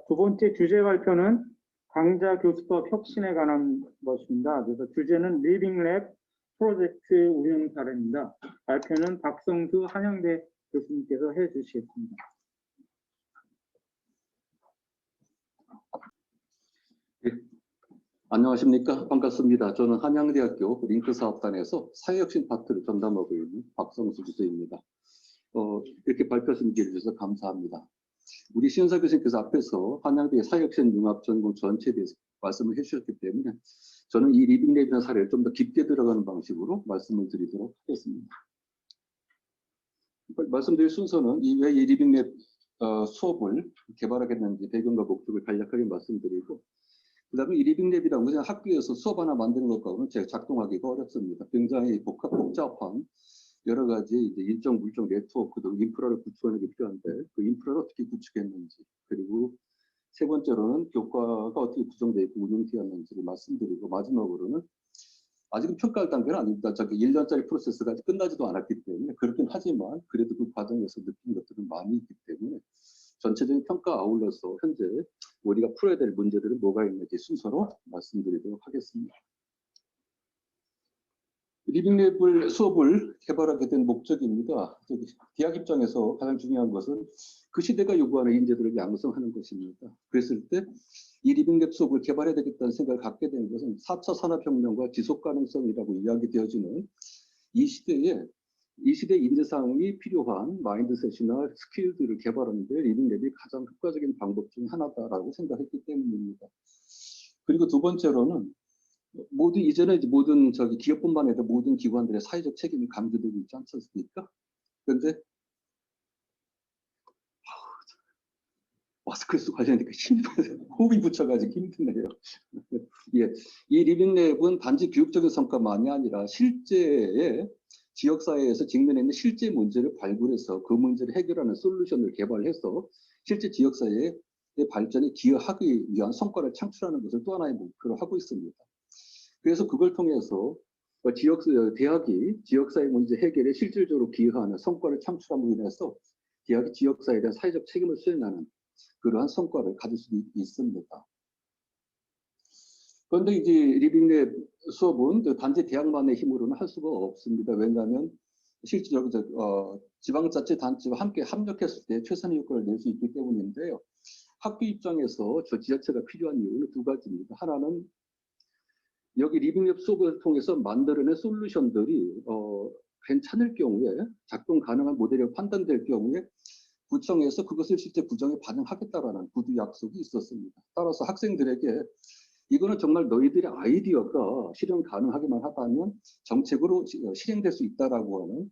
두 번째 주제 발표는 강좌 교수법 혁신에 관한 것입니다. 그래서 주제는 리빙랩 프로젝트 운영 사례입니다. 발표는 박성수 한양대 교수님께서 해주시겠습니다. 네. 안녕하십니까? 반갑습니다. 저는 한양대학교 링크사업단에서 사회혁신 파트를 전담하고 있는 박성수 교수입니다. 이렇게 발표하신 기회를 주셔서 감사합니다. 우리 신은사 교수님께서 앞에서 한양대 사회혁신 융합 전공 전체에 대해서 말씀을 해주셨기 때문에 저는 이 리빙랩이라는 사례를 좀 더 깊게 들어가는 방식으로 말씀을 드리도록 하겠습니다. 말씀드릴 순서는 왜 이 리빙랩 수업을 개발하겠는지 배경과 목적을 간략하게 말씀드리고, 그 다음에 이 리빙랩이라고 그냥 학교에서 수업 하나 만드는 것과는 제가 작동하기가 어렵습니다. 굉장히 복잡한 여러 가지 이제 일정 물정 네트워크 등 인프라를 구축하는 게 필요한데, 그 인프라를 어떻게 구축했는지, 그리고 세 번째로는 교과가 어떻게 구성되어 있고 운영되었는지를 말씀드리고, 마지막으로는 아직은 평가할 단계는 아닙니다. 저기 1년짜리 프로세스가 아직 끝나지도 않았기 때문에, 그렇긴 하지만 그래도 그 과정에서 느낀 것들은 많이 있기 때문에 전체적인 평가와 아울러서 현재 우리가 풀어야 될 문제들은 뭐가 있는지 순서로 말씀드리도록 하겠습니다. 리빙랩을 수업을 개발하게 된 목적입니다. 대학 입장에서 가장 중요한 것은 그 시대가 요구하는 인재들을 양성하는 것입니다. 그랬을 때 이 리빙랩 수업을 개발해야 되겠다는 생각을 갖게 된 것은 4차 산업혁명과 지속가능성이라고 이야기되어지는 이 시대 인재상이 필요한 마인드셋이나 스킬들을 개발하는 데 리빙랩이 가장 효과적인 방법 중 하나다라고 생각했기 때문입니다. 그리고 두 번째로는 이제는 모든 기업뿐만 아니라 모든 기관들의 사회적 책임이 강조되고 있지 않습니까? 그런데 마스크 쓰고 관련되니까 호흡이 붙여가지고 힘드네요. 예, 이 리빙랩은 단지 교육적인 성과만이 아니라 실제의 지역사회에서 직면해 있는 실제 문제를 발굴해서 그 문제를 해결하는 솔루션을 개발해서 실제 지역사회의 발전에 기여하기 위한 성과를 창출하는 것을 또 하나의 목표로 하고 있습니다. 그래서 그걸 통해서 대학이 지역사회 문제 해결에 실질적으로 기여하는 성과를 창출함으로 인해서 대학이 지역사회에 대한 사회적 책임을 수행하는 그러한 성과를 가질 수 있습니다. 그런데 이제 리빙랩 수업은 단지 대학만의 힘으로는 할 수가 없습니다. 왜냐하면 실질적으로 지방자치단체와 함께 협력했을 때 최선의 효과를 낼 수 있기 때문인데요. 학교 입장에서 저 지자체가 필요한 이유는 두 가지입니다. 하나는 여기 리빙랩 수업을 통해서 만들어낸 솔루션들이 괜찮을 경우에, 작동 가능한 모델이 판단될 경우에 구청에서 그것을 실제 구정에 반영하겠다라는 구두 약속이 있었습니다. 따라서 학생들에게 이거는 정말 너희들의 아이디어가 실현 가능하기만 하다면 정책으로 실행될 수 있다라고 하는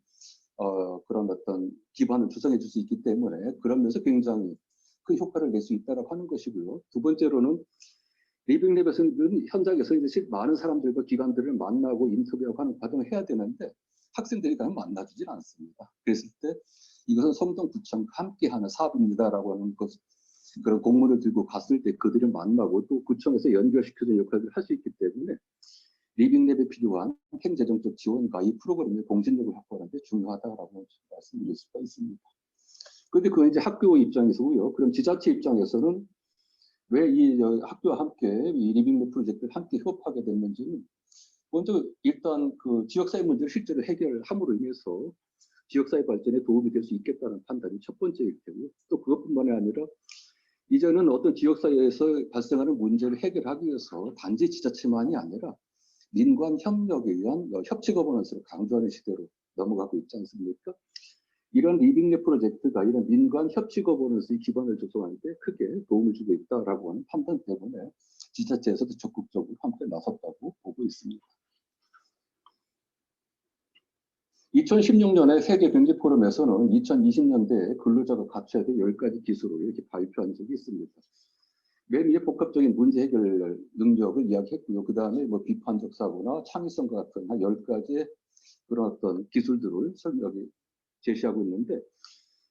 그런 어떤 기반을 조성해 줄 수 있기 때문에 그러면서 굉장히 큰 효과를 낼 수 있다라고 하는 것이고요. 두 번째로는 리빙랩에서는 현장에서 이제 많은 사람들과 기관들을 만나고 인터뷰하고 하는 과정을 해야 되는데 학생들이 그냥 만나주질 않습니다. 그랬을 때 이것은 성동구청과 함께하는 사업입니다라고 하는 것, 그런 공문을 들고 갔을 때 그들을 만나고 또 구청에서 연결시켜주는 역할을 할 수 있기 때문에 리빙랩에 필요한 행재정적 지원과 이 프로그램의 공신력을 확보하는 데 중요하다라고 말씀드릴 수가 있습니다. 그런데 그건 이제 학교 입장에서고요. 그럼 지자체 입장에서는 왜 이 학교와 함께 이 리빙랩 프로젝트를 함께 협업하게 됐는지는 먼저 일단 그 지역사회 문제를 실제로 해결함으로 인해서 지역사회 발전에 도움이 될 수 있겠다는 판단이 첫 번째일 테고요. 또 그것뿐만이 아니라 이제는 어떤 지역사회에서 발생하는 문제를 해결하기 위해서 단지 지자체만이 아니라 민관 협력에 의한 협치 거버넌스를 강조하는 시대로 넘어가고 있지 않습니까? 이런 리빙랩 프로젝트가 이런 민관 협치 거버넌스의 기반을 조성하는 데 크게 도움을 주고 있다라고 하는 판단 때문에 지자체에서도 적극적으로 함께 나섰다고 보고 있습니다. 2016년에 세계경제포럼에서는 2020년대에 근로자가 갖춰야 될 10가지 기술을 이렇게 발표한 적이 있습니다. 맨 위에 복합적인 문제 해결 능력을 이야기했고요. 그 다음에 뭐 비판적 사고나 창의성 같은 한 10가지의 그런 어떤 기술들을 제시하고 있는데,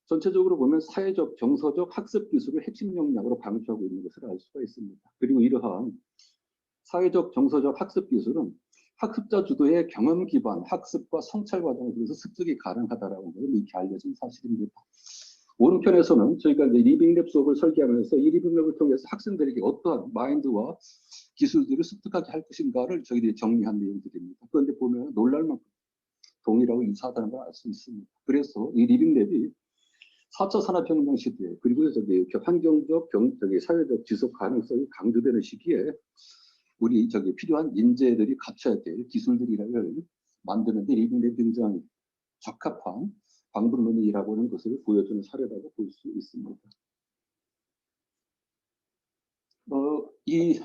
전체적으로 보면 사회적, 정서적 학습 기술을 핵심 역량으로 강조하고 있는 것을 알 수가 있습니다. 그리고 이러한 사회적, 정서적 학습 기술은 학습자 주도의 경험 기반 학습과 성찰 과정을 통해서 습득이 가능하다라는 것은 이렇게 알려진 사실입니다. 오른편에서는 저희가 이제 리빙랩 수업을 설계하면서 이 리빙랩을 통해서 학생들에게 어떠한 마인드와 기술들을 습득하게 할 것인가를 저희들이 정리한 내용들입니다. 그런데 보면 놀랄 만큼 동일하고 유사하다는 걸 알 수 있습니다. 그래서 이 리빙랩이 4차 산업혁명 시대에 그리고 저기 환경적, 사회적 지속 가능성이 강조되는 시기에 우리 필요한 인재들이 갖춰야 될 기술들을 만드는데 리빙랩이 굉장히 적합한 방법론이라고 하는 것을 보여주는 사례라고 볼 수 있습니다. 이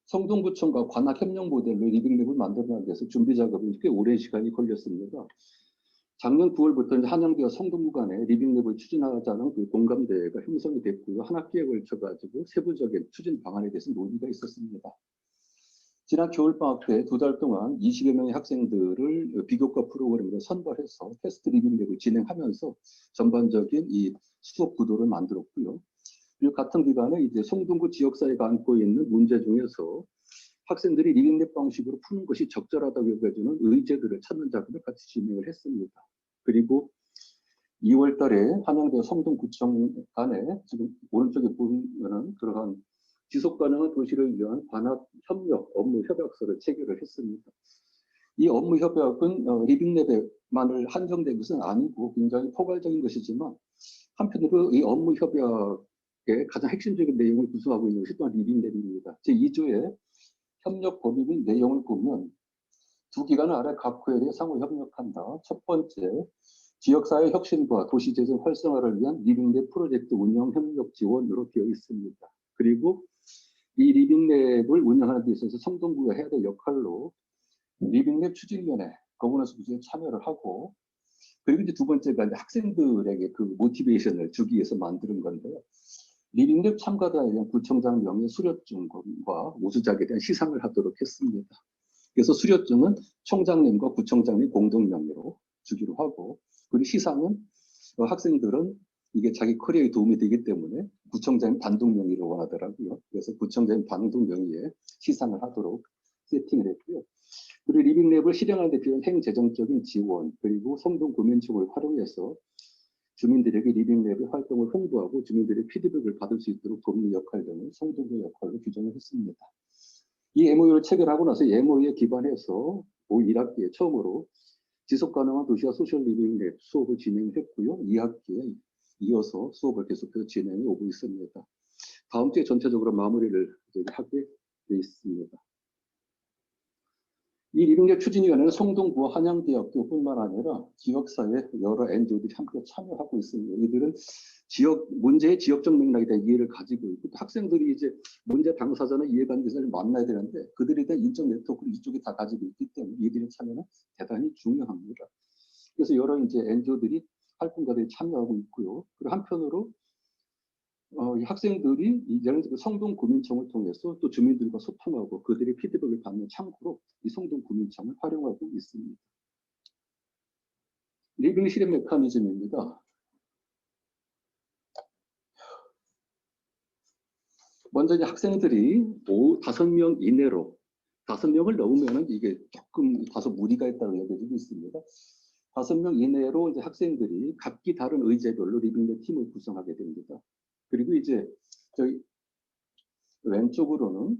성동구청과 관악협력 모델로 리빙랩을 만들어내기 위해서 준비 작업이 꽤 오랜 시간이 걸렸습니다. 작년 9월부터 이제 한양대와 성동구 간에 리빙랩을 추진하자는 그 공감대가 형성이 됐고요. 한 학기에 걸쳐가지고 세부적인 추진 방안에 대해서 논의가 있었습니다. 지난 겨울방학 때 2달 동안 20여 명의 학생들을 비교과 프로그램으로 선발해서 테스트 리빙랩을 진행하면서 전반적인 이 수업 구도를 만들었고요. 그리고 같은 기간에 이제 성동구 지역사회가 안고 있는 문제 중에서 학생들이 리빙랩 방식으로 푸는 것이 적절하다고 여겨지는 의제들을 찾는 작업을 같이 진행을 했습니다. 그리고 2월 달에 한양대 성동구청 간에 지금 오른쪽에 보면은 그러한 지속가능한 도시를 위한 관악협력 업무협약서를 체결을 했습니다. 이 업무협약은 리빙랩에만을 한정된 것은 아니고 굉장히 포괄적인 것이지만 한편으로 이 업무협약의 가장 핵심적인 내용을 구성하고 있는 것이 또한 리빙랩입니다. 제2조의 협력 범위 및 내용을 보면 두 기관을 아래 각 회에 상호 협력한다. 첫 번째, 지역사회 혁신과 도시재생 활성화를 위한 리빙랩 프로젝트 운영 협력 지원으로 되어 있습니다. 그리고 이 리빙랩을 운영하는 데 있어서 성동구가 해야 될 역할로 리빙랩 추진위원회 거버넌스 구조에 참여를 하고 그리고 이제 두 번째가 이제 학생들에게 그 모티베이션을 주기 위해서 만드는 건데요. 리빙랩 참가자에 대한 구청장 명의 수료증과 우수작에 대한 시상을 하도록 했습니다. 그래서 수료증은 총장님과 구청장님 공동 명의로 주기로 하고 그리고 시상은 학생들은 이게 자기 커리어에 도움이 되기 때문에 구청장님 단독 명의를 원하더라고요. 그래서 구청장님 단독 명의에 시상을 하도록 세팅을 했고요. 그리고 리빙랩을 실행하는 데 필요한 행재정적인 지원 그리고 성동구민청을 활용해서 주민들에게 리빙랩의 활동을 홍보하고 주민들의 피드백을 받을 수 있도록 돕는 역할 등을 성동구의 역할로 규정을 했습니다. 이 MOU를 체결하고 나서 MOU에 기반해서 올 1학기에 처음으로 지속가능한 도시와 소셜 리빙랩 수업을 진행했고요. 2학기에 이어서 수업을 계속해서 진행해 오고 있습니다. 다음 주에 전체적으로 마무리를 하게 되어 있습니다. 이 리빙랩 추진위원회는 성동구와 한양대학교뿐만 아니라 지역사회 여러 NGO들이 함께 참여하고 있습니다. 이들은 문제의 지역적 맥락에 대한 이해를 가지고 있고 학생들이 이제 문제 당사자나 이해관계자를 만나야 되는데 그들에 대한 인적 네트워크를 이쪽이 다 가지고 있기 때문에 이들의 참여는 대단히 중요합니다. 그래서 여러 이제 NGO들이 활동가들이 참여하고 있고요. 그리고 한편으로 이 학생들이 이제는 성동구민청을 통해서 또 주민들과 소통하고 그들의 피드백을 받는 창구로 이 성동구민청을 활용하고 있습니다. 리빙 실행 메커니즘입니다. 먼저 이제 학생들이 5명 이내로 5명을 넘으면 이게 조금 다소 무리가 있다고 여겨지고 있습니다. 5명 이내로 이제 학생들이 각기 다른 의제별로 리빙랩 팀을 구성하게 됩니다. 그리고 이제 저희 왼쪽으로는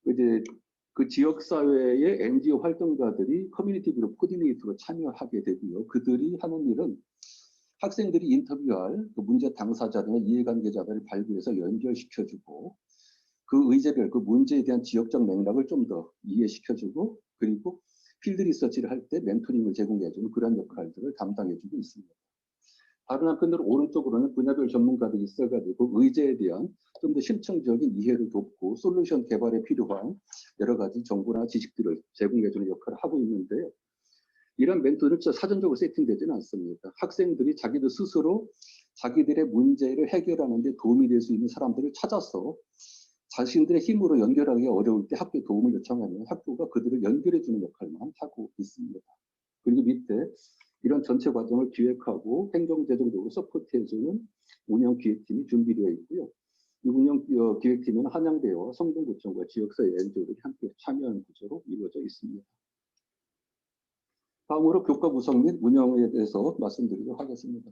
이제 그 지역사회의 NGO 활동가들이 커뮤니티 그룹 코디네이터로 참여하게 되고요. 그들이 하는 일은 학생들이 인터뷰할 그 문제 당사자나 이해관계자들을 발굴해서 연결시켜주고 그 의제별, 그 문제에 대한 지역적 맥락을 좀 더 이해시켜주고 그리고 필드 리서치를 할 때 멘토링을 제공해주는 그런 역할들을 담당해주고 있습니다. 다른 한편으로 오른쪽으로는 분야별 전문가들이 있어가지고 의제에 대한 좀 더 심층적인 이해를 돕고 솔루션 개발에 필요한 여러 가지 정보나 지식들을 제공해주는 역할을 하고 있는데요. 이런 멘토는 사전적으로 세팅되지는 않습니다. 학생들이 자기들 스스로 자기들의 문제를 해결하는 데 도움이 될 수 있는 사람들을 찾아서 자신들의 힘으로 연결하기 어려울 때 학교에 도움을 요청하면 학교가 그들을 연결해주는 역할만 하고 있습니다. 그리고 밑에 이런 전체 과정을 기획하고 행정재정적으로 서포트해주는 운영기획팀이 준비되어 있고요. 이 운영기획팀은 한양대와 성동구청과 지역사회 NGO들이 함께 참여하는 구조로 이루어져 있습니다. 다음으로 교과 구성 및 운영에 대해서 말씀드리도록 하겠습니다.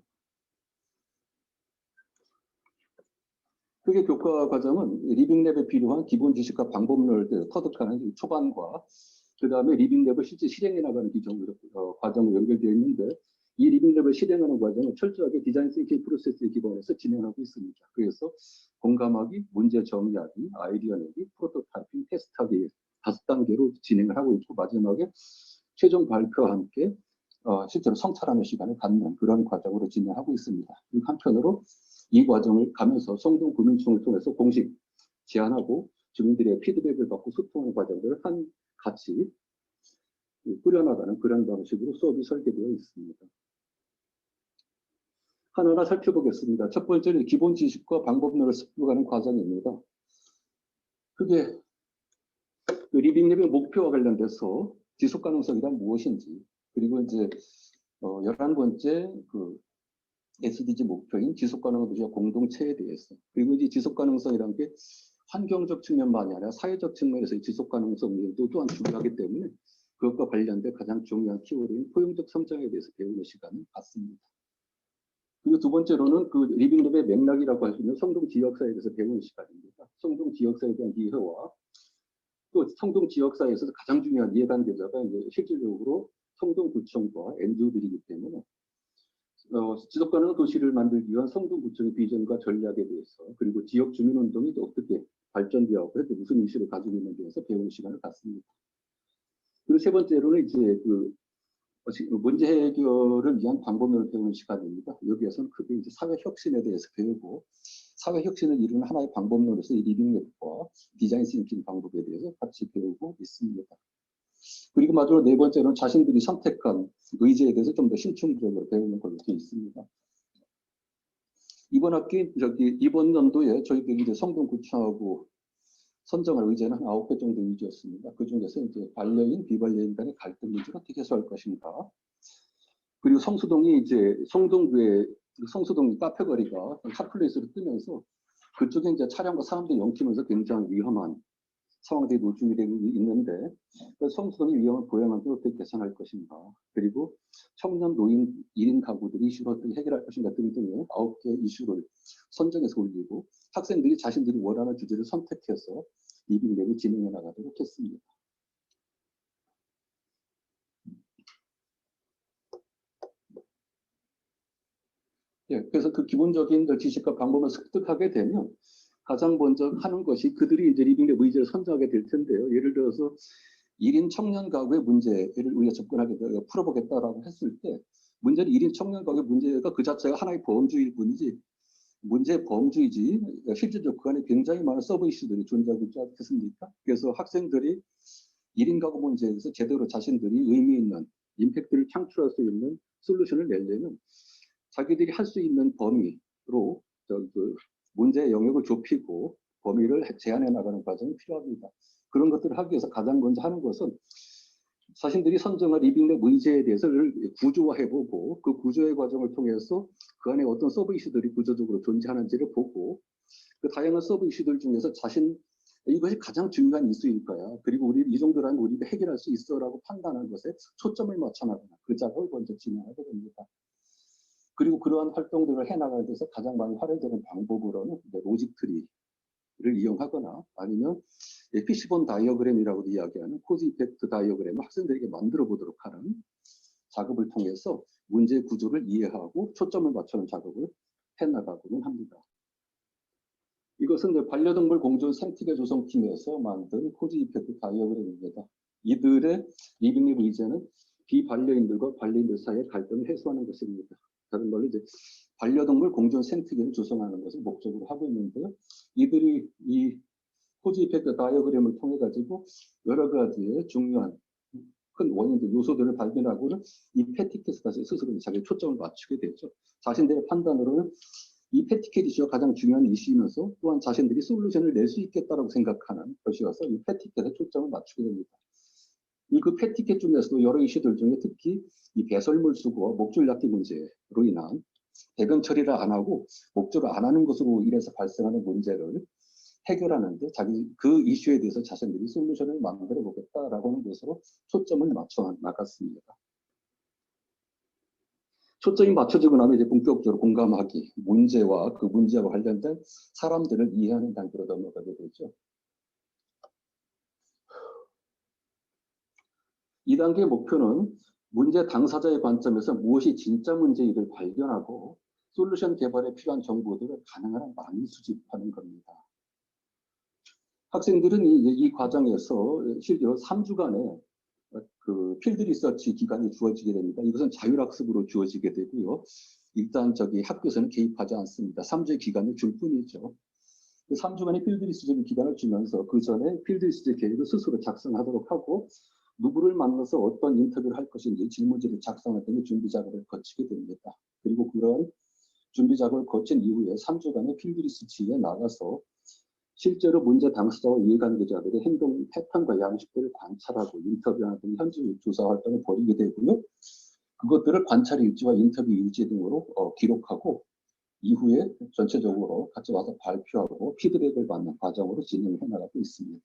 그게 교과 과정은 리빙랩에 필요한 기본 지식과 방법론을 터득하는 초반과 그 다음에 리빙랩을 실제 실행해 나가는 과정으로 연결되어 있는데 이 리빙랩을 실행하는 과정은 철저하게 디자인 싱킹 프로세스에 기반해서 진행하고 있습니다. 그래서 공감하기, 문제 정의하기, 아이디어 내기, 프로토타이핑, 테스트하기 5단계로 진행을 하고 있고 마지막에 최종 발표와 함께 실제로 성찰하는 시간을 갖는 그런 과정으로 진행하고 있습니다. 그리고 한편으로 이 과정을 가면서 성동구민청을 통해서 공식 제안하고 주민들의 피드백을 받고 소통하는 과정들을 같이 꾸려나가는 그런 방식으로 수업이 설계되어 있습니다. 하나하나 살펴보겠습니다. 첫 번째는 기본 지식과 방법론을 습득하는 과정입니다. 그게 리빙랩의 목표와 관련돼서 지속 가능성이란 무엇인지, 그리고 이제 11번째 SDG 목표인 지속 가능한 도시와 공동체에 대해서, 그리고 이제 지속 가능성이란 게 환경적 측면만이 아니라 사회적 측면에서의 지속 가능성도 또한 중요하기 때문에 그것과 관련된 가장 중요한 키워드인 포용적 성장에 대해서 배우는 시간을 갖습니다. 그리고 두 번째로는 그 리빙랩의 맥락이라고 할 수 있는 성동 지역사에 대해서 배우는 시간입니다. 성동 지역사에 대한 이해와 또 성동 지역사에서 가장 중요한 이해관계자가 이제 실질적으로 성동구청과 NGO들이기 때문에 지속가능한 도시를 만들기 위한 성동구청의 비전과 전략에 대해서, 그리고 지역 주민운동이 또 어떻게 발전되어 또 무슨 이슈를 가지고 있는지에 대해서 배우는 시간을 갖습니다. 그리고 세 번째로는 이제 문제 해결을 위한 방법론을 배우는 시간입니다. 여기에서는 크게 이제 사회 혁신에 대해서 배우고 사회 혁신을 이루는 하나의 방법론으로서 이 리빙랩과 디자인 싱킹 방법에 대해서 같이 배우고 있습니다. 그리고 마지막으로 네 번째로는 자신들이 선택한 의제에 대해서 좀 더 심층적으로 배우는 걸로 되어 있습니다. 이번 연도에 저희들이 이제 성동구청하고 선정할 의제는 9개 정도 의제였습니다. 그 중에서 이제 반려인, 비반려인 간의 갈등 문제를 어떻게 해소할 것인가. 그리고 성수동이 이제 성수동 카페거리가 핫플레이스로 뜨면서 그쪽에 이제 차량과 사람들이 엉키면서 굉장히 위험한 상황들이 노출이 되고 있는데 성수동의 위험을 보양하는 걸 어떻게 개선할 것인가, 그리고 청년 노인 1인 가구들이 이슈를 어떻게 해결할 것인가 등등의 9개 이슈를 선정해서 올리고 학생들이 자신들이 원하는 주제를 선택해서 리빙랩을 진행해 나가도록 했습니다. 그래서 그 기본적인 지식과 방법을 습득하게 되면 가장 먼저 하는 것이 그들이 이제 리빙랩 의제를 선정하게 될 텐데요. 예를 들어서 1인 청년 가구의 문제를 우리가 접근하게 풀어보겠다라고 했을 때 문제는 1인 청년 가구의 문제가 그 자체가 하나의 범주일 뿐이지 문제의 범주이지 실질적으로 그 안에 굉장히 많은 서브 이슈들이 존재하고 있지 않겠습니까? 그래서 학생들이 1인 가구 문제에서 제대로 자신들이 의미 있는 임팩트를 창출할 수 있는 솔루션을 내려면 자기들이 할 수 있는 범위로 문제의 영역을 좁히고 범위를 제한해 나가는 과정이 필요합니다. 그런 것들을 하기 위해서 가장 먼저 하는 것은 자신들이 선정한 리빙랩 의제에 대해서를 구조화해보고 그 구조의 과정을 통해서 그 안에 어떤 서브 이슈들이 구조적으로 존재하는지를 보고 그 다양한 서브 이슈들 중에서 이것이 가장 중요한 이슈일까요? 그리고 이 정도라면 우리가 해결할 수 있어라고 판단하는 것에 초점을 맞춰나가는 그 작업을 먼저 진행하게 됩니다. 그리고 그러한 활동들을 해나가기 위해서 가장 많이 활용되는 방법으로는 로직 트리를 이용하거나 아니면 피시본 다이어그램이라고 이야기하는 코즈 이펙트 다이어그램을 학생들에게 만들어 보도록 하는 작업을 통해서 문제 구조를 이해하고 초점을 맞추는 작업을 해나가고는 합니다. 이것은 반려동물 공존 생태계 조성팀에서 만든 코즈 이펙트 다이어그램입니다. 이들의 리빙랩 의제는 비반려인들과 반려인들 사이의 갈등을 해소하는 것입니다. 다른 말로 이제 반려동물 공존 생태계를 조성하는 것을 목적으로 하고 있는데요. 이들이 이 코즈 이펙트 다이어그램을 통해 가지고 여러 가지의 중요한 큰 원인들, 요소들을 발견하고는 이 패티켓에 스스로 자기 초점을 맞추게 되죠. 자신들의 판단으로는 이 패티켓 이슈가 가장 중요한 이슈이면서 또한 자신들이 솔루션을 낼 수 있겠다라고 생각하는 것이어서 이 패티켓에 초점을 맞추게 됩니다. 그 패티켓 중에서도 여러 이슈들 중에 특히 이 배설물 수거와 목줄 낚기 문제로 인한 배변 처리를 안 하고 목줄을 안 하는 것으로 인해서 발생하는 문제를 해결하는데 그 이슈에 대해서 자신들이 솔루션을 만들어 보겠다라고 하는 것으로 초점을 맞춰 나갔습니다. 초점이 맞춰지고 나면 이제 본격적으로 공감하기, 문제와 그 문제와 관련된 사람들을 이해하는 단계로 넘어가게 되죠. 2단계 목표는 문제 당사자의 관점에서 무엇이 진짜 문제인지를 발견하고 솔루션 개발에 필요한 정보들을 가능한 한 많이 수집하는 겁니다. 학생들은 이 과정에서 실제로 3주간의 그 필드 리서치 기간이 주어지게 됩니다. 이것은 자율학습으로 주어지게 되고요. 일단 학교에서는 개입하지 않습니다. 3주의 기간을 줄 뿐이죠. 3주간의 필드 리서치 기간을 주면서 그 전에 필드 리서치 계획을 스스로 작성하도록 하고 누구를 만나서 어떤 인터뷰를 할 것인지 질문지를 작성할 때는 준비 작업을 거치게 됩니다. 그리고 그런 준비 작업을 거친 이후에 3주간의 필드 리서치에 나가서 실제로 문제 당사자와 이해관계자들의 행동 패턴과 양식들을 관찰하고 인터뷰하는 등 현지 조사 활동을 벌이게 되고요. 그것들을 관찰 일지와 인터뷰 일지 등으로 기록하고 이후에 전체적으로 같이 와서 발표하고 피드백을 받는 과정으로 진행해 나가고 있습니다.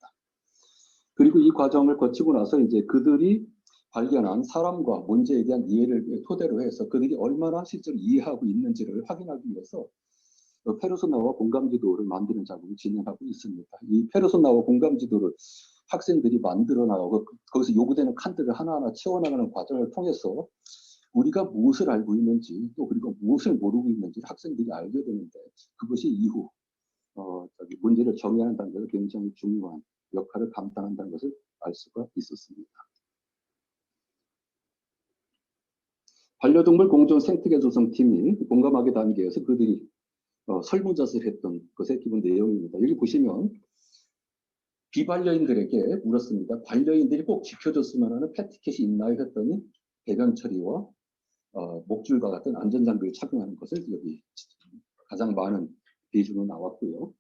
그리고 이 과정을 거치고 나서 이제 그들이 발견한 사람과 문제에 대한 이해를 토대로 해서 그들이 얼마나 실제로 이해하고 있는지를 확인하기 위해서 페르소나와 공감지도를 만드는 작업을 진행하고 있습니다. 이 페르소나와 공감지도를 학생들이 만들어 나가고 거기서 요구되는 칸들을 하나하나 채워나가는 과정을 통해서 우리가 무엇을 알고 있는지 또 그리고 무엇을 모르고 있는지 학생들이 알게 되는데 그것이 이후 문제를 정의하는 단계에서 굉장히 중요한 역할을 감당한다는 것을 알 수가 있었습니다. 반려동물 공존 생태계 조성팀이 공감하기 단계에서 그들이 설문조사를 했던 것의 기본 내용입니다. 여기 보시면 비반려인들에게 물었습니다. 반려인들이 꼭 지켜줬으면 하는 패티켓이 있나요? 했더니 배변 처리와 목줄과 같은 안전장비를 착용하는 것을 여기 가장 많은 비중으로 나왔고요.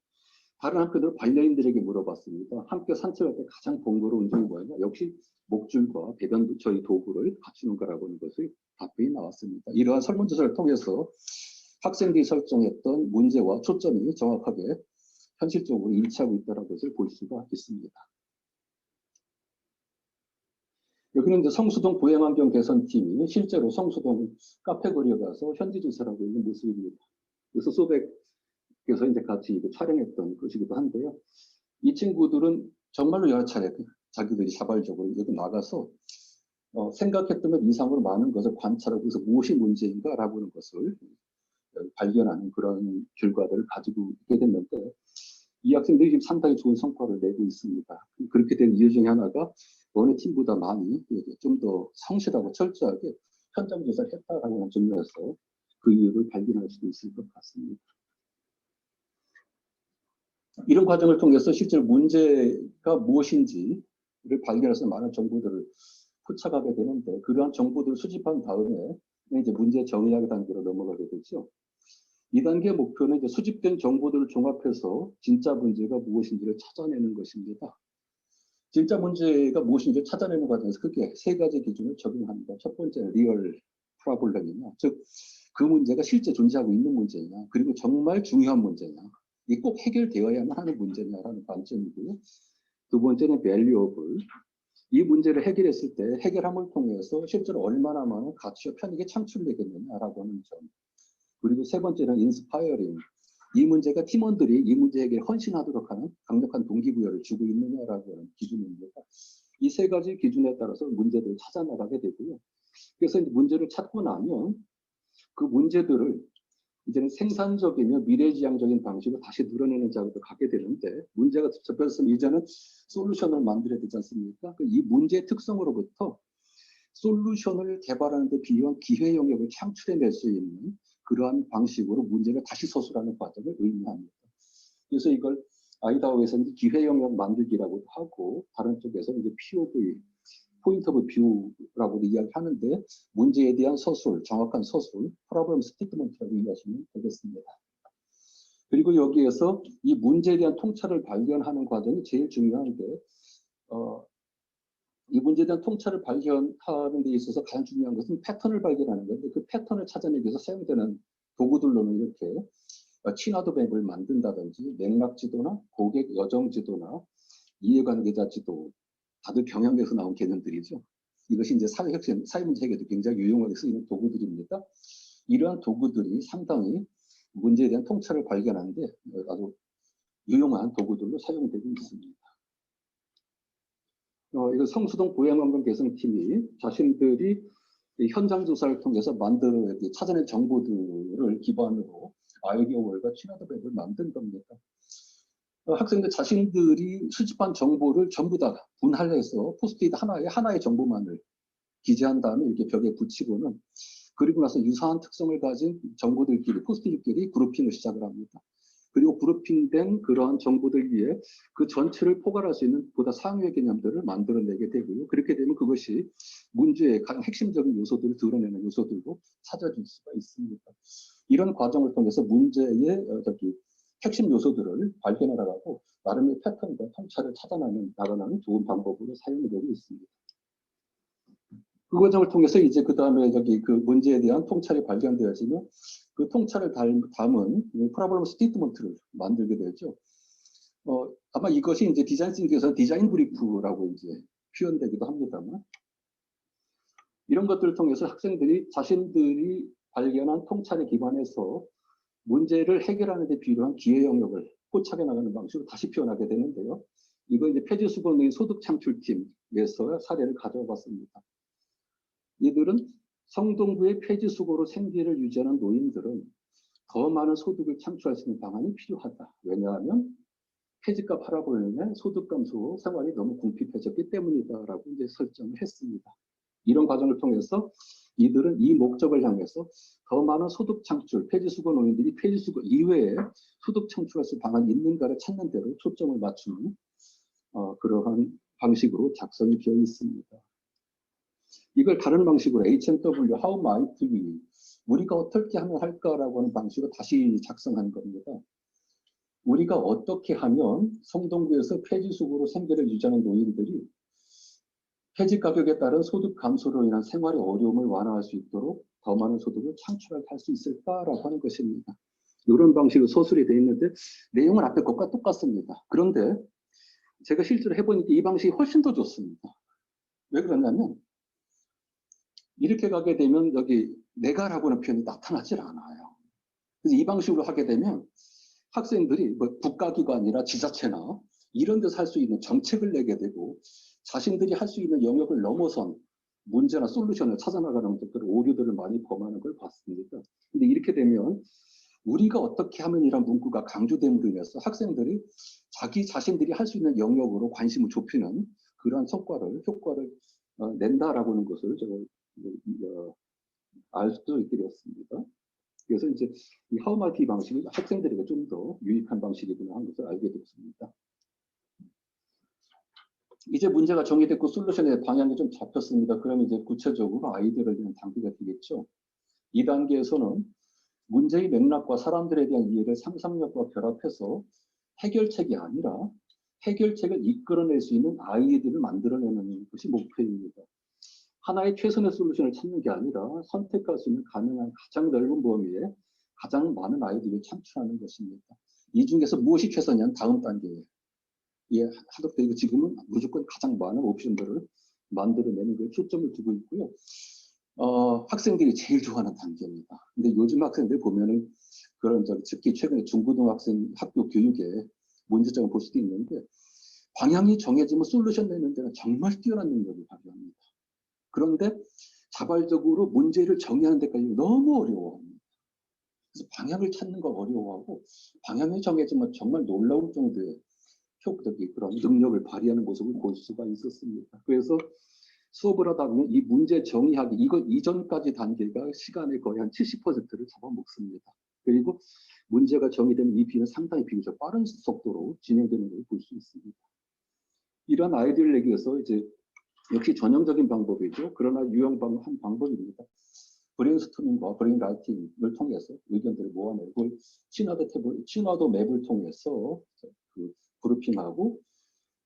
다른 한편으로 반려인들에게 물어봤습니다. 함께 산책할 때 가장 번거로운 점이 뭐냐? 역시 목줄과 배변 처리 도구를 갖추는 거라고 하는 것을 답변이 나왔습니다. 이러한 설문조사를 통해서 학생들이 설정했던 문제와 초점이 정확하게 현실적으로 일치하고 있다는 것을 볼 수가 있습니다. 여기는 이제 성수동 보행환경 개선팀이 실제로 성수동 카페거리에 가서 현지 조사를 하고 있는 모습입니다. 그래서 소백께서 이제 같이 촬영했던 것이기도 한데요. 이 친구들은 정말로 여러 차례 자기들이 자발적으로 여기 나가서 생각했던 것 이상으로 많은 것을 관찰하고 그래서 무엇이 문제인가라고 하는 것을 발견하는 그런 결과들을 가지고 있게 됐는데 이 학생들이 지금 상당히 좋은 성과를 내고 있습니다. 그렇게 된 이유 중에 하나가 어느 팀보다 많이 좀 더 성실하고 철저하게 현장 조사를 했다라고 하는 점에서 그 이유를 발견할 수도 있을 것 같습니다. 이런 과정을 통해서 실제로 문제가 무엇인지를 발견해서 많은 정보들을 포착하게 되는데 그러한 정보들을 수집한 다음에 이제 문제 정의하기 단계로 넘어가게 되죠. 2단계 목표는 이제 수집된 정보들을 종합해서 진짜 문제가 무엇인지를 찾아내는 것입니다. 진짜 문제가 무엇인지 찾아내는 과정에서 크게 3가지 기준을 적용합니다. 첫 번째는 리얼 프로블렘이냐, 즉 그 문제가 실제 존재하고 있는 문제냐, 그리고 정말 중요한 문제냐, 이게 꼭 해결되어야만 하는 문제냐라는 관점이고요. 두 번째는 valuable, 이 문제를 해결했을 때 해결함을 통해서 실제로 얼마나 많은 가치와 편익이 창출되겠느냐라고 하는 점. 그리고 세 번째는 inspiring, 이 문제가 팀원들이 이 문제 해결에 헌신하도록 하는 강력한 동기부여를 주고 있느냐라고 하는 기준입니다. 이 3가지 기준에 따라서 문제들을 찾아나가게 되고요. 그래서 이제 문제를 찾고 나면 그 문제들을 이제는 생산적이며 미래지향적인 방식으로 다시 늘어내는 작업을 가게 되는데 문제가 접했으면 이제는 솔루션을 만들어야 되지 않습니까? 이 문제의 특성으로부터 솔루션을 개발하는 데 필요한 기회 영역을 창출해낼 수 있는 그러한 방식으로 문제를 다시 서술하는 과정을 의미합니다. 그래서 이걸 아이다호에서는 기회 영역 만들기라고도 하고 다른 쪽에서 이제 POV, 포인트 오브 뷰라고도 이야기하는데 문제에 대한 서술, 정확한 서술, 프로블럼 스테이트먼트라고 이해하시면 되겠습니다. 그리고 여기에서 이 문제에 대한 통찰을 발견하는 과정이 제일 중요한데 이 문제에 대한 통찰을 발견하는 데 있어서 가장 중요한 것은 패턴을 발견하는 건데 그 패턴을 찾아내기 위해서 사용되는 도구들로는 이렇게 친화도 맵을 만든다든지 맥락 지도나 고객 여정 지도나 이해관계자 지도, 다들 경영에서 나온 개념들이죠. 이것이 이제 사회문제 해결도 굉장히 유용하게 쓰이는 도구들입니다. 이러한 도구들이 상당히 문제에 대한 통찰을 발견하는데 아주 유용한 도구들로 사용되고 있습니다. 이거 성수동 보행환경 개선팀이 자신들이 현장 조사를 통해서 찾아낸 정보들을 기반으로 아이디어월과 취하드맵을 만든 겁니다. 학생들 자신들이 수집한 정보를 전부 다 분할해서 포스트잇 하나의 정보만을 기재한 다음에 이렇게 벽에 붙이고는 그리고 나서 유사한 특성을 가진 정보들끼리 포스트잇끼리 그룹핑을 시작을 합니다. 그리고 그룹핑된 그러한 정보들 위에 그 전체를 포괄할 수 있는 보다 상위의 개념들을 만들어내게 되고요. 그렇게 되면 그것이 문제의 가장 핵심적인 요소들을 드러내는 요소들로 찾아질 수가 있습니다. 이런 과정을 통해서 문제의 핵심 요소들을 발견해 나가고 나름의 패턴과 통찰을 나가는 좋은 방법으로 사용되고 있습니다. 그 과정을 통해서 이제 그 다음에 그 문제에 대한 통찰이 발견되어지면 그 통찰을 담은 프로블럼 스테이트먼트를 만들게 되죠. 아마 이것이 이제 디자인 싱크에서 디자인 브리프라고 이제 표현되기도 합니다만 이런 것들을 통해서 학생들이 자신들이 발견한 통찰에 기반해서 문제를 해결하는 데 필요한 기회 영역을 포착해 나가는 방식으로 다시 표현하게 되는데요. 이거 이제 폐지수거의 소득 창출팀에서 사례를 가져와 봤습니다. 이들은 성동구의 폐지수거로 생계를 유지하는 노인들은 더 많은 소득을 창출할 수 있는 방안이 필요하다. 왜냐하면 폐지값 하락으로 인해 소득 감소 생활이 너무 궁핍해졌기 때문이다라고 이제 설정을 했습니다. 이런 과정을 통해서 이들은 이 목적을 향해서 더 많은 소득 창출, 폐지수거 노인들이 폐지수거 이외에 소득 창출할 수 있는 방안이 있는가를 찾는 대로 초점을 맞추는 그러한 방식으로 작성이 되어 있습니다. 이걸 다른 방식으로 H&W, How might we, 우리가 어떻게 하면 할까라고 하는 방식으로 다시 작성한 겁니다. 우리가 어떻게 하면 성동구에서 폐지수거로 생계를 유지하는 노인들이 폐지 가격에 따른 소득 감소로 인한 생활의 어려움을 완화할 수 있도록 더 많은 소득을 창출할 수 있을까라고 하는 것입니다. 이런 방식으로 서술이 되어 있는데 내용은 앞에 것과 똑같습니다. 그런데 제가 실제로 해보니까 이 방식이 훨씬 더 좋습니다. 왜 그러냐면 이렇게 가게 되면 여기 내가라고 하는 표현이 나타나질 않아요. 그래서 이 방식으로 하게 되면 학생들이 뭐 국가기관이나 지자체나 이런 데서 할 수 있는 정책을 내게 되고 자신들이 할 수 있는 영역을 넘어선 문제나 솔루션을 찾아나가는 것들, 오류들을 많이 범하는 걸 봤습니다. 근데 이렇게 되면 우리가 어떻게 하면 이런 문구가 강조됨으로 인해서 학생들이 자기 자신들이 할 수 있는 영역으로 관심을 좁히는 그러한 효과를 낸다라고 하는 것을 제가 알 수 있게 되었습니다. 그래서 이제 이 How might we 방식이 학생들에게 좀 더 유익한 방식이구나 하는 것을 알게 되었습니다. 이제 문제가 정의됐고 솔루션의 방향이 좀 잡혔습니다. 그러면 이제 구체적으로 아이디어를 내는 단계가 되겠죠. 이 단계에서는 문제의 맥락과 사람들에 대한 이해를 상상력과 결합해서 해결책이 아니라 해결책을 이끌어낼 수 있는 아이디어를 만들어내는 것이 목표입니다. 하나의 최선의 솔루션을 찾는 게 아니라 선택할 수 있는 가능한 가장 넓은 범위에 가장 많은 아이디어를 창출하는 것입니다. 이 중에서 무엇이 최선이냐는 다음 단계에 하도록 되고 지금은 무조건 가장 많은 옵션들을 만들어내는 것에 초점을 두고 있고요. 학생들이 제일 좋아하는 단계입니다. 근데 요즘 학생들 보면은 그런 특히 최근에 중고등학생 학교 교육에 문제점을 볼 수도 있는데 방향이 정해지면 솔루션 내는 데는 정말 뛰어난 능력을 발휘합니다. 그런데 자발적으로 문제를 정의하는 데까지 너무 어려워합니다. 그래서 방향을 찾는 걸 어려워하고 방향이 정해지면 정말 놀라울 정도의 효과적인 그런 능력을 발휘하는 모습을 볼 수가 있었습니다. 그래서 수업을 하다 보면 이 문제 정의하기 이거 이전까지 단계가 시간의 거의 한 70%를 잡아먹습니다. 그리고 문제가 정의되면 이 비는 상당히 비교적 빠른 속도로 진행되는 걸 볼 수 있습니다. 이런 아이디어를 내기 위해서 이제 역시 전형적인 방법이죠. 그러나 유용한 방법입니다. 브레인스토밍과 브레인라이팅을 통해서 의견들을 모아내고 친화도 맵을 통해서 그룹핑하고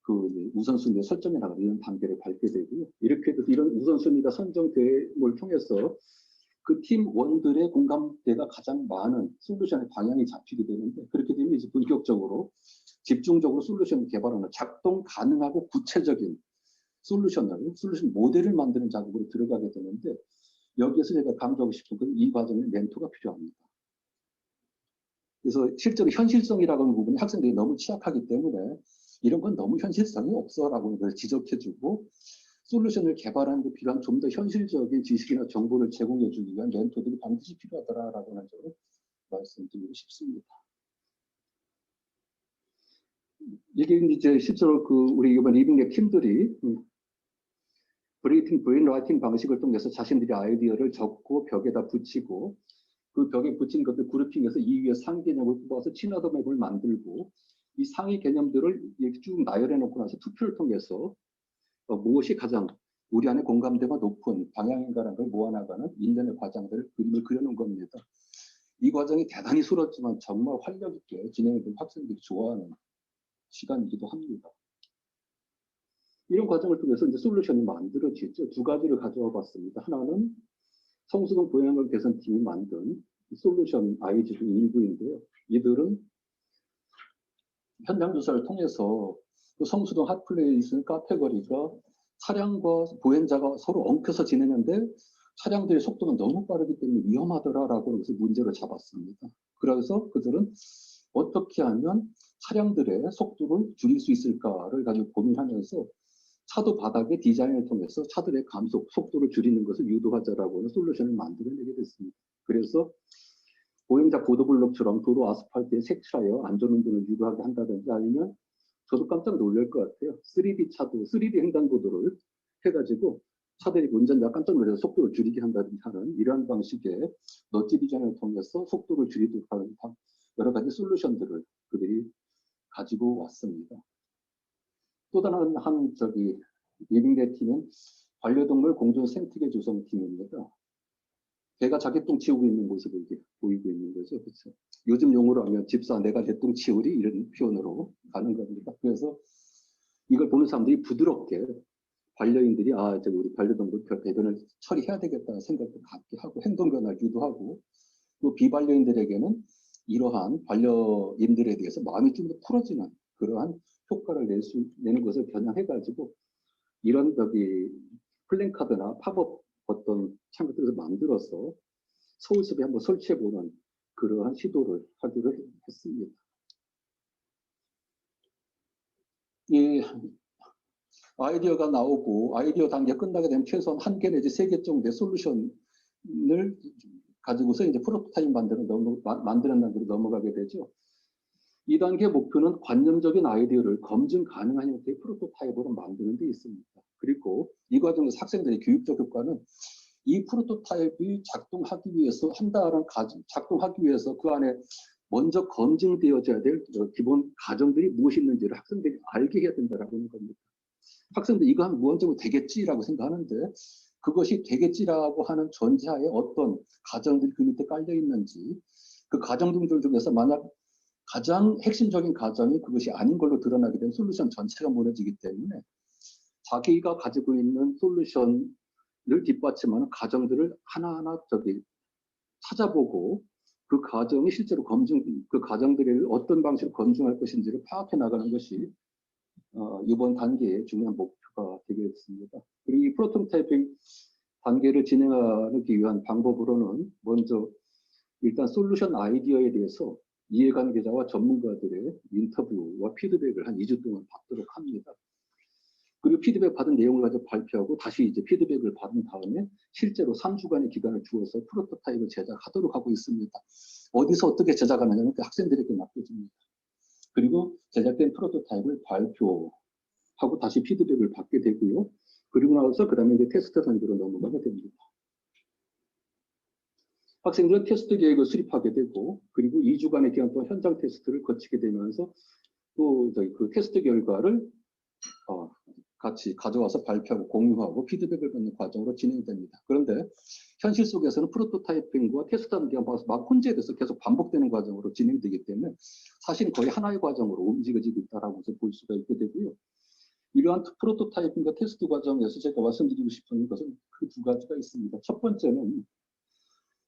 그 우선순위를 설정해 나가는 이런 단계를 밟게 되고요. 이렇게 해서 이런 우선순위가 선정됨을 통해서 그 팀원들의 공감대가 가장 많은 솔루션의 방향이 잡히게 되는데 그렇게 되면 이제 본격적으로 집중적으로 솔루션을 개발하는 작동 가능하고 구체적인 솔루션 모델을 만드는 작업으로 들어가게 되는데 여기에서 제가 강조하고 싶은 건 이 과정에 멘토가 필요합니다. 그래서 실제로 현실성이라고 하는 부분이 학생들이 너무 취약하기 때문에 이런 건 너무 현실성이 없어라고 지적해주고 솔루션을 개발하는 데 필요한 좀 더 현실적인 지식이나 정보를 제공해주기 위한 멘토들이 반드시 필요하다라고 하는 점을 말씀드리고 싶습니다. 이게 이제 실제로 우리 이번 리빙랩 팀들이 브레인라이팅 방식을 통해서 자신들의 아이디어를 적고 벽에다 붙이고 그 벽에 붙인 것들 그룹핑해서 이 위에 상위 개념을 뽑아서 친화도 맵을 만들고 이 상위 개념들을 이렇게 쭉 나열해 놓고 나서 투표를 통해서 무엇이 가장 우리 안에 공감대가 높은 방향인가라는 걸 모아나가는 인터넷 과정들 그림을 그려놓은 겁니다. 이 과정이 대단히 수월하지만 정말 활력 있게 진행된 학생들이 좋아하는 시간이기도 합니다. 이런 과정을 통해서 이제 솔루션이 만들어지죠. 두 가지를 가져와 봤습니다. 하나는 성수동 보행학 개선팀이 만든 솔루션 아이디 중 일부인데요. 이들은 현장 조사를 통해서 성수동 핫플레이스 카페거리가 차량과 보행자가 서로 엉켜서 지내는데 차량들의 속도가 너무 빠르기 때문에 위험하더라라고 해서 문제를 잡았습니다. 그래서 그들은 어떻게 하면 차량들의 속도를 줄일 수 있을까를 가지고 고민하면서 차도 바닥의 디자인을 통해서 차들의 감속, 속도를 줄이는 것을 유도하자라고 하는 솔루션을 만들어내게 됐습니다. 그래서 보행자 보도블록처럼 도로 아스팔트에 색칠하여 안전운전을 유도하게 한다든지 아니면 저도 깜짝 놀랄 것 같아요. 3D 차도, 3D 횡단보도를 해가지고 차들이 운전자 깜짝 놀라서 속도를 줄이게 한다든지 하는 이러한 방식의 넛지 디자인을 통해서 속도를 줄이도록 하는 여러 가지 솔루션들을 그들이 가지고 왔습니다. 또 다른 리빙랩 팀은 반려동물 공존 생태계 조성팀입니다. 개가 자기 똥 치우고 있는 모습을 이렇게 보이고 있는 거죠. 그렇죠? 요즘 용어로 하면 집사 내가 내 똥 치우리 이런 표현으로 가는 겁니다. 그래서 이걸 보는 사람들이 부드럽게 반려인들이 우리 반려동물 배변을 처리해야 되겠다는 생각도 갖게 하고 행동 변화를 유도하고 또 비반려인들에게는 이러한 반려인들에 대해서 마음이 좀 더 풀어지는 그러한 효과를 내는 것을 겨냥해가지고 이런 플랜카드나 팝업 어떤 창구들을 만들어서 서울숲에 한번 설치해보는 그러한 시도를 하기로 했습니다. 이 아이디어가 나오고 아이디어 단계 끝나게 되면 최소한 1개 내지 3개 정도의 솔루션을 가지고서 이제 프로토타입 만드는 단계로 넘어가게 되죠. 이 단계 목표는 관념적인 아이디어를 검증 가능한 형태의 프로토타입으로 만드는 데 있습니다. 그리고 이 과정에서 학생들의 교육적 효과는 이 프로토타입이 작동하기 위해서 작동하기 위해서 그 안에 먼저 검증되어져야 될 기본 가정들이 무엇이 있는지를 학생들이 알게 해야 된다라고 하는 겁니다. 학생들이 이거 하면 무언적으로 되겠지라고 생각하는데 그것이 되겠지라고 하는 전제하에 어떤 가정들이 그 밑에 깔려 있는지 그 가정들 중에서 만약 가장 핵심적인 가정이 그것이 아닌 걸로 드러나게 되면 솔루션 전체가 무너지기 때문에 자기가 가지고 있는 솔루션을 뒷받침하는 가정들을 하나하나 찾아보고 그 가정이 실제로 그 가정들을 어떤 방식으로 검증할 것인지를 파악해 나가는 것이 이번 단계의 중요한 목표가 되겠습니다. 그리고 이 프로토타입ing 단계를 진행하기 위한 방법으로는 먼저 일단 솔루션 아이디어에 대해서 이해관계자와 전문가들의 인터뷰와 피드백을 한 2주 동안 받도록 합니다. 그리고 피드백 받은 내용을 가지고 발표하고 다시 이제 피드백을 받은 다음에 실제로 3주간의 기간을 주어서 프로토타입을 제작하도록 하고 있습니다. 어디서 어떻게 제작하느냐는 학생들에게 맡겨집니다. 그리고 제작된 프로토타입을 발표하고 다시 피드백을 받게 되고요. 그리고 나서 그 다음에 이제 테스트 단계로 넘어가게 됩니다. 학생들은 테스트 계획을 수립하게 되고 그리고 2주간의 기간 동안 현장 테스트를 거치게 되면서 또 그 테스트 결과를 같이 가져와서 발표하고 공유하고 피드백을 받는 과정으로 진행됩니다. 그런데 현실 속에서는 프로토타이핑과 테스트 단계가 막 혼재돼서 계속 반복되는 과정으로 진행되기 때문에 사실 거의 하나의 과정으로 움직여지고 있다라고 볼 수가 있게 되고요. 이러한 프로토타이핑과 테스트 과정에서 제가 말씀드리고 싶은 것은 그 두 가지가 있습니다. 첫 번째는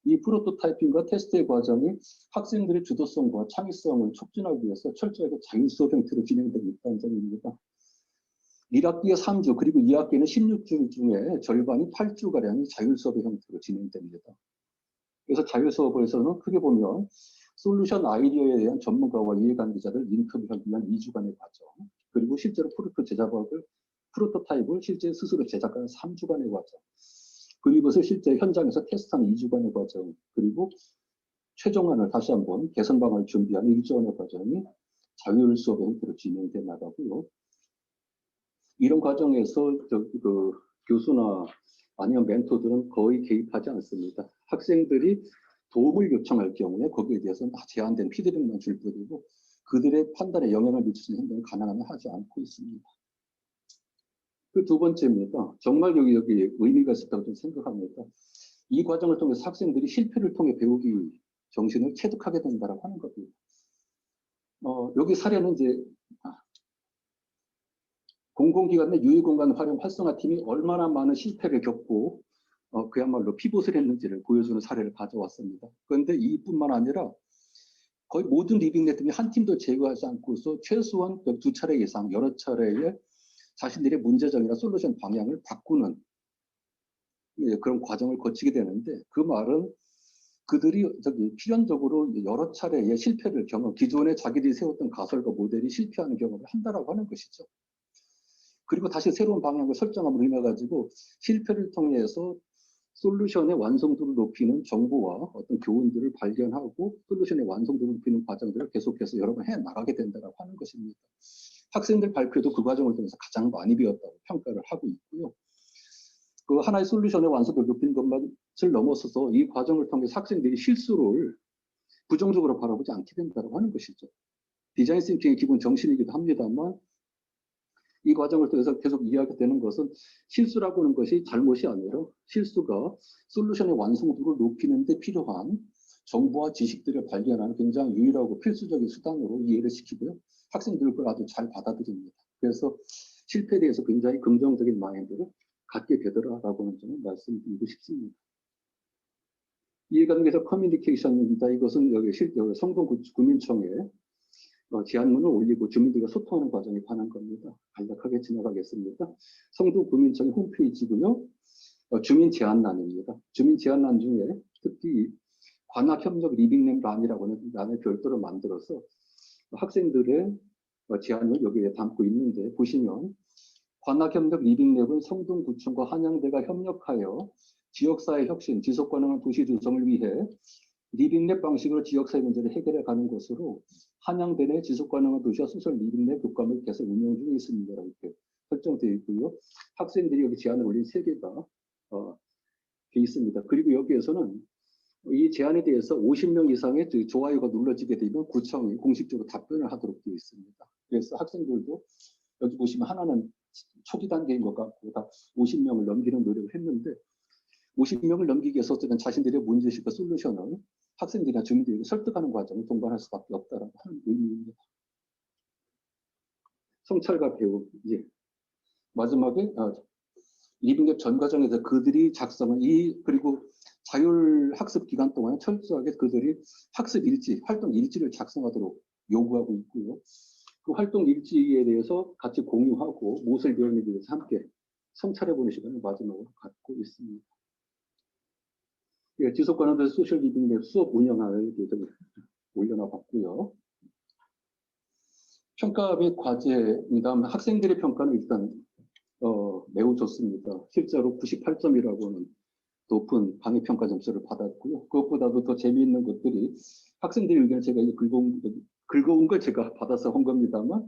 이 프로토타이핑과 테스트의 과정이 학생들의 주도성과 창의성을 촉진하기 위해서 철저하게 자율수업 형태로 진행되고 있다는 점입니다. 1학기에 3주 그리고 2학기에는 16주 중에 절반이 8주가량이 자율수업의 형태로 진행됩니다. 그래서 자율수업에서는 크게 보면 솔루션 아이디어에 대한 전문가와 이해관계자를 인터뷰하기 위한 2주간의 과정, 그리고 실제로 프로토타입을 실제 스스로 제작하는 3주간의 과정, 그리고 이것을 실제 현장에서 테스트하는 2주간의 과정, 그리고 최종안을 다시 한번 개선 방안을 준비하는 1주간의 과정이 자율수업의 형태로 진행돼 나가고요. 이런 과정에서 교수나 아니면 멘토들은 거의 개입하지 않습니다. 학생들이 도움을 요청할 경우에 거기에 대해서는 제한된 피드백만 줄 뿐이고 그들의 판단에 영향을 미치는 행동을 가능하면 하지 않고 있습니다. 그 두 번째입니다. 정말 여기 의미가 있었다고 좀 생각합니다. 이 과정을 통해서 학생들이 실패를 통해 배우기 정신을 체득하게 된다고 하는 겁니다. 여기 사례는 이제 공공기관 내 유휴공간 활용 활성화팀이 얼마나 많은 실패를 겪고 그야말로 피봇을 했는지를 보여주는 사례를 가져왔습니다. 그런데 이뿐만 아니라 거의 모든 리빙랩팀이 한 팀도 제거하지 않고서 최소한 2차례 이상 여러 차례의 자신들의 문제점이나 솔루션 방향을 바꾸는 그런 과정을 거치게 되는데, 그 말은 그들이 필연적으로 여러 차례의 실패를 기존에 자기들이 세웠던 가설과 모델이 실패하는 경험을 한다라고 하는 것이죠. 그리고 다시 새로운 방향을 설정함으로 인해 가지고 실패를 통해서 솔루션의 완성도를 높이는 정보와 어떤 교훈들을 발견하고 솔루션의 완성도를 높이는 과정들을 계속해서 여러 번 해나가게 된다고 하는 것입니다. 학생들 발표도 그 과정을 통해서 가장 많이 배웠다고 평가를 하고 있고요. 그 하나의 솔루션의 완성도를 높이는 것만을 넘어서서 이 과정을 통해서 학생들이 실수를 부정적으로 바라보지 않게 된다고 하는 것이죠. 디자인 싱킹의 기본 정신이기도 합니다만 이 과정을 통해서 계속 이야기되는 것은 실수라고 하는 것이 잘못이 아니라 실수가 솔루션의 완성도를 높이는 데 필요한 정보와 지식들을 발견하는 굉장히 유일하고 필수적인 수단으로 이해를 시키고요. 학생들을 그걸 아주 잘 받아들입니다. 그래서 실패에 대해서 굉장히 긍정적인 마인드를 갖게 되더라라고 하는 점을 말씀드리고 싶습니다. 이해관계자 커뮤니케이션입니다. 이것은 여기 성동구민청에 제안문을 올리고 주민들과 소통하는 과정에 관한 겁니다. 간략하게 지나가겠습니다. 성동구민청의 홈페이지고요. 주민 제안란입니다. 주민 제안란 중에 특히 관악협력 리빙랩란이라고 하는 란을 별도로 만들어서 학생들의 제안을 여기에 담고 있는데, 보시면 관악협력 리빙랩은 성동구청과 한양대가 협력하여 지역사회 혁신, 지속가능한 도시 조성을 위해 리빙랩 방식으로 지역사회 문제를 해결해 가는 것으로 한양대 내 지속가능한 도시와 소설 리빙랩 교과목을 계속 운영 중에 있습니다. 이렇게 설정되어 있고요. 학생들이 여기 제안을 올린 3개가 되어 있습니다. 그리고 여기에서는 이 제안에 대해서 50명 이상의 좋아요가 눌러지게 되면 구청이 공식적으로 답변을 하도록 되어 있습니다. 그래서 학생들도 여기 보시면 하나는 초기 단계인 것 같고 다 50명을 넘기는 노력을 했는데, 50명을 넘기기 위해서 어쨌든 자신들의 문제식과 솔루션을 학생들이나 주민들에게 설득하는 과정을 동반할 수밖에 없다라고 하는 의미입니다. 성찰과 배움. 마지막에 리빙랩 전 과정에서 그들이 작성한 그리고 자율학습 기간 동안에 철저하게 그들이 학습 일지, 활동 일지를 작성하도록 요구하고 있고요. 그 활동 일지에 대해서 같이 공유하고 무엇을 배우는지에 대해서 함께 성찰해보는 시간을 마지막으로 갖고 있습니다. 지속가능한 소셜 리빙랩 수업 운영을 올려놔 봤고요. 평가 및 과제입니다. 학생들의 평가는 일단 매우 좋습니다. 실제로 98점이라고 하는 높은 강의평가 점수를 받았고요. 그것보다도 더 재미있는 것들이 학생들의 의견을 제가 긁어온 걸 제가 받아서 한 겁니다만,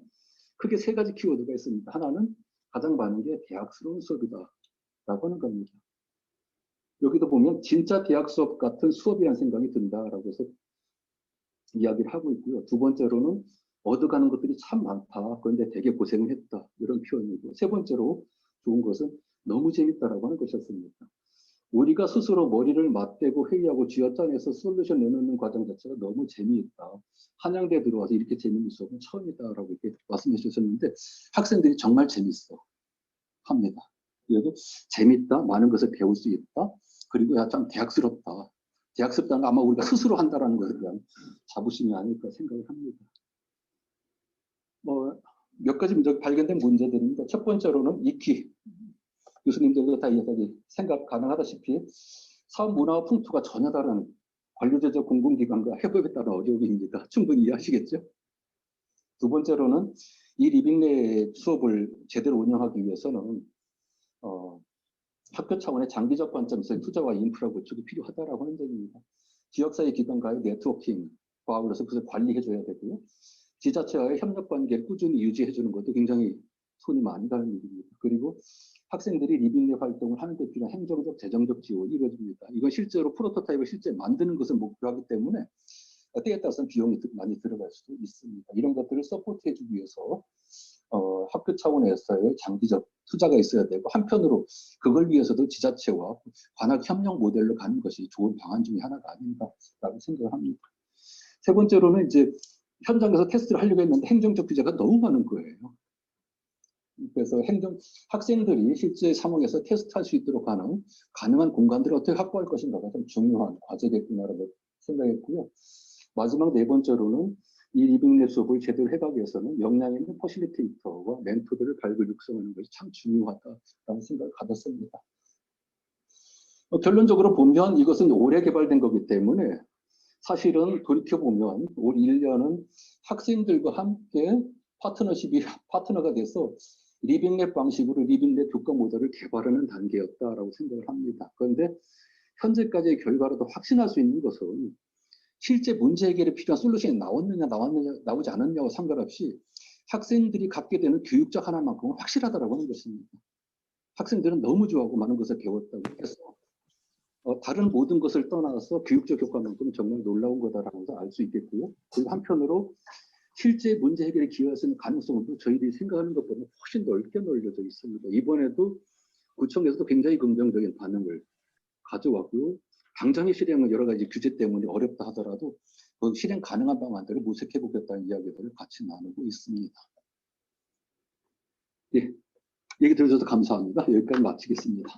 크게 3가지 키워드가 있습니다. 하나는 가장 많은 게 대학스러운 수업이다 라고 하는 겁니다. 여기도 보면 진짜 대학 수업 같은 수업이라는 생각이 든다라고 해서 이야기를 하고 있고요. 두 번째로는 얻어가는 것들이 참 많다. 그런데 되게 고생을 했다. 이런 표현이고, 3번째로 좋은 것은 너무 재밌다라고 하는 것이었습니다. 우리가 스스로 머리를 맞대고 회의하고 쥐어짜내서 솔루션 내놓는 과정 자체가 너무 재미있다. 한양대 들어와서 이렇게 재미있는 수업은 처음이다라고 이렇게 말씀해 주셨는데, 학생들이 정말 재밌어 합니다. 그래도 재밌다, 많은 것을 배울 수 있다, 그리고 참 대학스럽다. 대학스럽다는 아마 우리가 스스로 한다라는 것에 대한 자부심이 아닐까 생각을 합니다. 몇 가지 발견된 문제들입니다. 첫 번째로는 익히 교수님들도 다 이야기 생각 가능하다시피 사업 문화와 풍토가 전혀 다른 관료제적 공공기관과 협업에 따른 어려움입니다. 충분히 이해하시겠죠? 두 번째로는 이 리빙랩 수업을 제대로 운영하기 위해서는 학교 차원의 장기적 관점에서 투자와 인프라 구축이 필요하다라고 하는 점입니다. 지역사회 기관과의 네트워킹, 과학으로서 그것을 관리해줘야 되고요. 지자체와의 협력 관계를 꾸준히 유지해주는 것도 굉장히 손이 많이 가는 일입니다. 그리고 학생들이 리빙랩 활동을 하는 데 필요한 행정적, 재정적 지원이 이루어집니다. 이건 실제로 프로토타입을 실제 만드는 것을 목표로 하기 때문에 때에 따라서는 비용이 많이 들어갈 수도 있습니다. 이런 것들을 서포트해주기 위해서 학교 차원에서의 장기적 투자가 있어야 되고, 한편으로 그걸 위해서도 지자체와 관학 협력 모델로 가는 것이 좋은 방안 중에 하나가 아닌가라고 생각을 합니다. 세 번째로는 이제 현장에서 테스트를 하려고 했는데 행정적 규제가 너무 많은 거예요. 그래서 학생들이 실제 상황에서 테스트할 수 있도록 하는 가능한 공간들을 어떻게 확보할 것인가가 좀 중요한 과제겠구나라고 생각했고요. 마지막 네 번째로는 이 리빙랩 수업을 제대로 해가기 위해서는 역량 있는 퍼실리테이터와 멘토들을 발굴 육성하는 것이 참 중요하다라는 생각을 가졌습니다. 결론적으로 보면 이것은 오래 개발된 거기 때문에 사실은 돌이켜보면 올 1년은 학생들과 함께 파트너가 돼서 리빙랩 방식으로 리빙랩 교과 모델을 개발하는 단계였다라고 생각을 합니다. 그런데 현재까지의 결과로도 확신할 수 있는 것은 실제 문제 해결에 필요한 솔루션이 나오지 않았냐와 상관없이 학생들이 갖게 되는 교육적 하나만큼은 확실하다라고 하는 것입니다. 학생들은 너무 좋아하고 많은 것을 배웠다고 해서 다른 모든 것을 떠나서 교육적 효과만큼은 정말 놀라운 거다라고 알 수 있겠고요. 그리고 한편으로 실제 문제 해결에 기여할 수 있는 가능성도 저희들이 생각하는 것보다 훨씬 넓게 넓혀져 있습니다. 이번에도 구청에서도 굉장히 긍정적인 반응을 가져왔고요. 당장의 실행은 여러 가지 규제 때문에 어렵다 하더라도 그 실행 가능한 방안들을 모색해 보겠다는 이야기들을 같이 나누고 있습니다. 예, 얘기 들어줘서 감사합니다. 여기까지 마치겠습니다.